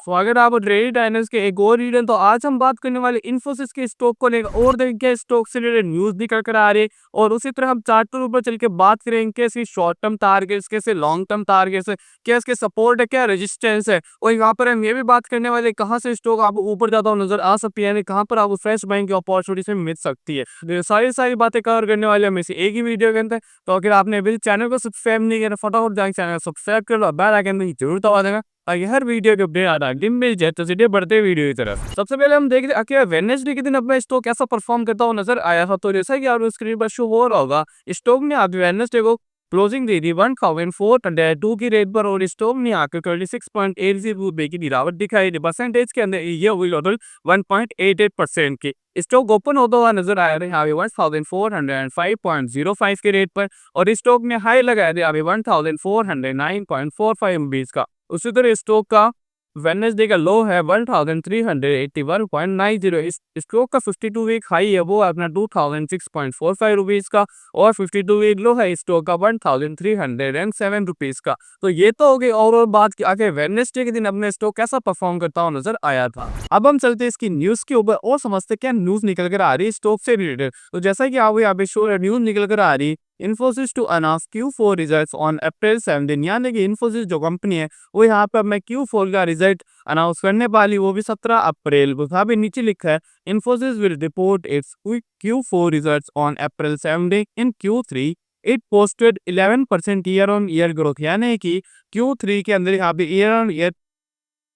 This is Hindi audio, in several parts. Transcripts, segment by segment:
स्वागत है आपका ट्रेडिंग टाइनर्स के एक और वीडियो। तो आज हम बात करने वाले इन्फोसिस के स्टॉक को लेकर और देखिए स्टॉक से रिलेटेड न्यूज निकल कर आ रही है और उसी तरह हम चार्ट पर ऊपर चल के बात करेंगे कैसे शॉर्ट टर्म टारगेट्स, कैसे लॉन्ग टर्म टारगेट्स है, क्या इसके सपोर्ट है, क्या रेजिस्टेंस है। और यहाँ पर हम ये भी बात करने वाले कहाँ से स्टॉक आपको ऊपर जाता हुआ नजर आ सकती है, यानी कहाँ पर आपको फ्रेश बाइंग की अपॉर्चुनिटी से मिल सकती है। तो सारी बातें कवर करने वाले हम इसे एक ही वीडियो के अंदर। तो अगर आपने अभी चैनल को सब्सक्राइब नहीं किया फटाफट जाकर चैनल सब्सक्राइब कर लो, बेल आइकन में जरूर दबा देना ताकि हर वीडियो के अपडेट आ रहा है मिल जाए। तो सीधे बढ़ते वीडियो की तरफ सबसे पहले हम देखते हैं कि वेडनेसडे के दिन अपना स्टॉक कैसा परफॉर्म करता हुआ नजर आया था। तो जैसा कि आपको स्क्रीन पर शो हो रहा होगा, स्टॉक ने आज वेडनेसडे को क्लोजिंग दे दी 1402 की रेट पर और स्टॉक ने आकर 36.80 की गिरावट दिखाई थी। परसेंटेज के अंदर ये हुई टोटल 1.88% की। स्टॉक ओपन होता हुआ नजर आया था यहाँ पे 1405.05 के रेट पर और स्टॉक ने हाई लगाया था यहाँ पे 1409.45 रुपीज का। उसी तरह स्टॉक का वेडनेसडे का लो है 1381.90। इस स्टॉक का 52 वीक हाई है वो अपना 2006.45 रुपीज का और 52 वीक लो है स्टॉक का 1307 रुपीज का। तो ये तो हो गई ओवरऑल बात की आगे वेडनेसडे के दिन अपने स्टॉक कैसा परफॉर्म करता हुआ नजर आया था। अब हम चलते हैं इसकी न्यूज के ऊपर और समझते क्या न्यूज निकल कर आ रही है स्टॉक से रिलेटेड। तो जैसा कि आप यहाँ पे शो न्यूज निकल कर आ रही है, Infosys to announce Q4 results on April 17, यानी कि इन्फोसिस जो कंपनी है वो यहाँ पे अपने Q4 का रिजल्ट अनाउंस करने वाली, वो भी 17 अप्रैल को। यहाँ पे नीचे लिखा है Infosys will report it's Q4 results on April 17 in Q3 it posted 11% year on year growth, यानी कि Q3 के अंदर यहाँ पे year on year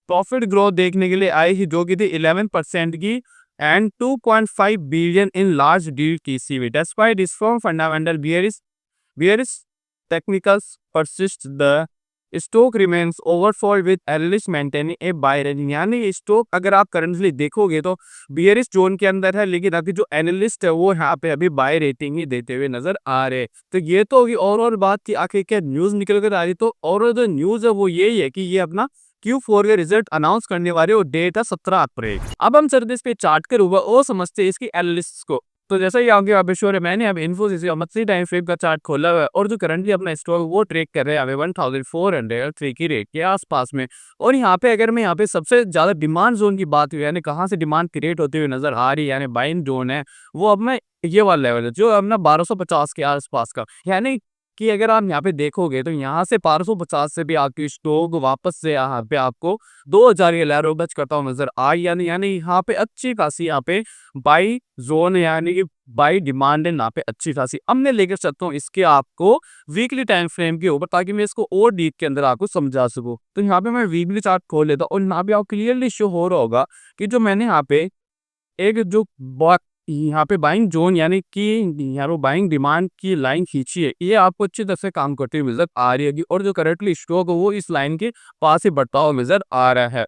profit growth देखने के लिए आई थी जो कि थी 11% की and 2.5 billion in large deal TCV. Despite strong fundamental bearish technicals persist, the stock remains oversold with analysts maintaining a buy range। यानी स्टॉक अगर आप करंटली देखोगे तो बियरिश जोन के अंदर है, लेकिन अभी जो एनालिस्ट है वो यहाँ पे अभी बाय रेटिंग ही देते हुए नजर आ रहे हैं। तो ये तो होगी और बात की आखिर क्या न्यूज निकल कर आ रही। तो और जो न्यूज है वो यही है कि ये अपना Q4 के रिजल्ट अनाउंस करने वाले और डेट है 17 अप्रैल। अब हम चलते इस पे चार्ट के ऊपर और समझते हैं इसकी एनालिसिस को। तो जैसा कि आगे आप श्योर है, मैंने अब इन्फोसिस या मंथली टाइम फ्रेम का चार्ट खोला हुआ है और जो करंटली अपना स्टॉक वो ट्रेड कर रहे हैं 1403 की रेट के आसपास में। और यहाँ पे अगर मैं यहाँ पे सबसे ज्यादा डिमांड जोन की बात हुई, यानी कहाँ से डिमांड क्रिएट होती हुई नजर आ रही है, यानी बाइंग जोन है वो अब मैं ये वाला लेवल है जो अपना 1250 के आसपास का। यानी कि अगर आप यहाँ पे देखोगे तो यहाँ से 1250 से भी आपकी स्टॉक वापस से यहाँ पे आपको 2000 के लेवल टच करता हुआ नजर आ, यानी यहाँ पे अच्छी खासी यहाँ पे बाई जोन यानी कि बाई डिमांड है यहाँ पे अच्छी खासी। अब मैं लेकर चलता हूँ इसके आपको वीकली टाइम फ्रेम के ऊपर ताकि मैं इसको और डीप के अंदर आपको समझा सकूँ। तो यहाँ पे मैं वीकली चार्ट खोल लेता हूँ और यहाँ पे आपको क्लियरली शो हो रहा होगा कि जो मैंने यहाँ पे एक जो यहाँ पे बाइंग जोन यानी कि यहाँ पे बाइंग डिमांड की लाइन खींची है, ये आपको अच्छी तरह से काम करती हुई नजर आ रही है और जो करंटली स्टॉक है वो इस लाइन के पास ही बढ़ता हुआ नजर आ रहा है।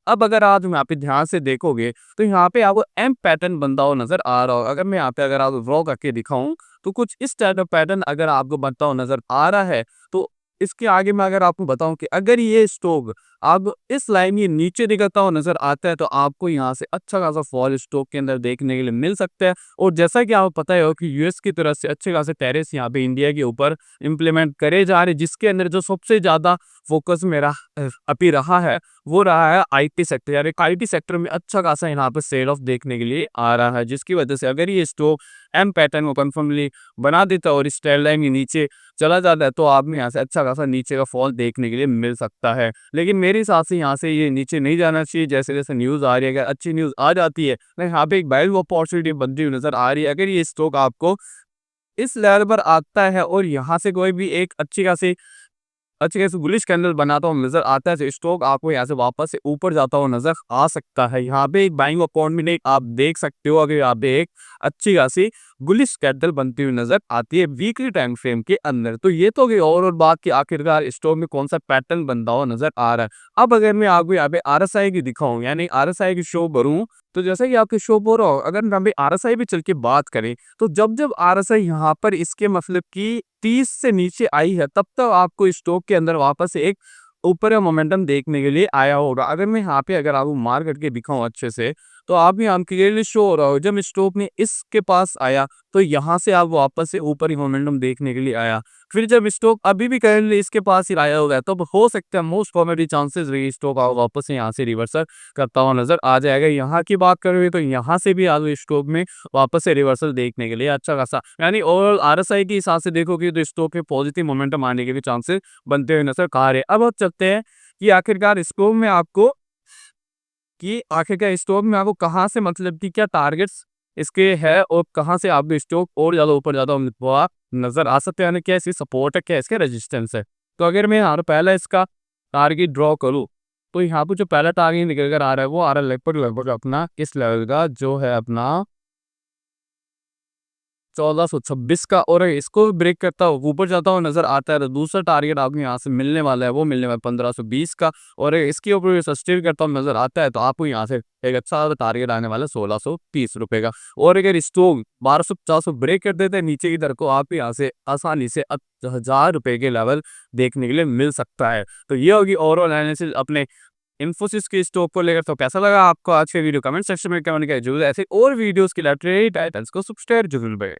अब अगर आप यहाँ पे ध्यान से देखोगे तो यहाँ पे आपको एम पैटर्न बनता हुआ नजर आ रहा होगा। अगर मैं यहाँ पे अगर आपको ड्रॉ करके दिखाऊं तो कुछ इस टाइप का पैटर्न अगर आपको बनता हुआ नजर आ रहा है। तो इसके आगे मैं अगर आपको बताऊं कि अगर ये स्टॉक अब इस लाइन के नीचे निकलता हुआ नजर आता है तो आपको यहाँ से अच्छा खासा फॉल स्टॉक के अंदर देखने के लिए मिल सकता है। और जैसा कि आपको पता है कि यूएस की तरफ से अच्छे खासे टैरिफ यहाँ पे इंडिया के ऊपर इम्प्लीमेंट करे जा रहे, जिसके अंदर जो सबसे ज्यादा फोकस मेरा अभी रहा है वो रहा है आईटी सेक्टर। यानी आईटी सेक्टर में अच्छा खासा यहाँ पे सेल ऑफ देखने के लिए आ रहा है, जिसकी वजह से अगर ये स्टॉक एम पैटर्न को कंफर्मली बना देता है और इस ट्रेंड लाइन के नीचे चला जाता है तो आपने यहाँ से अच्छा खासा नीचे का फॉल देखने के लिए मिल सकता है। लेकिन मेरे हिसाब से यहाँ से ये नीचे नहीं जाना चाहिए। जैसे जैसे न्यूज़ आ रही है, अगर अच्छी न्यूज़ आ जाती है तो यहाँ पे एक बाइंग अपॉर्चुनिटी बनती हुई नजर आ रही है। अगर ये स्टॉक आपको इस लेवल पर आता है और यहाँ से कोई भी एक अच्छी खासी बुलिश कैंडल बनाता हुआ नजर आता है तो स्टॉक आपको यहाँ से वापस से ऊपर जाता हुआ नजर आ सकता है। यहाँ पे एक बाइंग अपॉर्चुनिटी आप देख सकते हो अगर यहाँ पे एक अच्छी खासी बुलिश कैंडल बनती हुई नजर आती है वीकली टाइम फ्रेम के अंदर। तो ये तो और बात की आखिरकार स्टॉक में कौन सा पैटर्न बनता हुआ नजर आ रहा है। अब अगर मैं आपको यहाँ पे आरएसआई की दिखाऊं यानी आरएसआई की शो करूं तो जैसा कि आपके शो हो रहा हो, अगर हम आरएसआई भी चल के बात करें तो जब जब आरएसआई यहाँ पर इसके मतलब कि 30 से नीचे आई है तब तक आपको स्टॉक के अंदर वापस से एक ऊपर का मोमेंटम देखने के लिए आया होगा। अगर मैं यहाँ पे अगर आपको मार करके दिखाऊं अच्छे से तो आप यहाँ क्लियरली शो हो रहा हो जब स्टॉक ने इसके पास आया तो यहाँ से आप वापस से ऊपर ही मोमेंटम देखने के लिए आया। फिर जब स्टॉक अभी भी करेंटली इसके पास ही आया हुआ है तो हो सकता है मोस्ट प्रोबेबली चांसेस रही स्टॉक वापस से यहाँ से रिवर्सल करता हुआ नजर आ जाएगा। यहाँ की बात करें तो यहाँ से भी आज स्टॉक में वापस से रिवर्सल देखने के लिए अच्छा खासा यानी ओवरऑल आरएसआई के हिसाब से देखोगे तो स्टॉक में पॉजिटिव मोमेंटम आने के भी चांसेस बनते हुए नजर आ रहे हैं। अब चलते हैं कि आखिरकार स्टॉक में आपको कहाँ से मतलब कि क्या टारगेट्स इसके है और कहाँ से आपको स्टॉक और ज़्यादा हुआ नज़र आ सकते हैं, यानी क्या इसकी सपोर्ट है, क्या इसके रेजिस्टेंस है। तो अगर मैं यहाँ पहला इसका टारगेट ड्रॉ करूँ तो यहाँ पे जो पहला टारगेट निकल कर आ रहा है वो आ रहा है लगभग अपना इस लेवल का जो है अपना 1426 का, और इसको ब्रेक करता हुआ ऊपर जाता हुआ नजर आता है तो दूसरा टारगेट आपको यहाँ से मिलने वाला है वो मिलने वाला है 1520 का, और इसके ऊपर सस्टेन करता हुआ नजर आता है तो आपको यहाँ से एक अच्छा टारगेट आने वाला है 1630 रुपए का। और अगर स्टॉक 1250 ब्रेक कर देते हैं नीचे की तरफ को आप यहाँ से आसानी से 1000 रुपए के लेवल देखने के लिए मिल सकता है। तो ये होगी ओवरऑल एनालिसिस अपने इन्फोसिस के स्टॉक को लेकर। तो कैसा लगा आपको आज के वीडियो, कमेंट सेक्शन में कमेंट करें जरूर। ऐसे और वीडियोस के लिए टाइटल्स को सब्सक्राइब जरूर करें।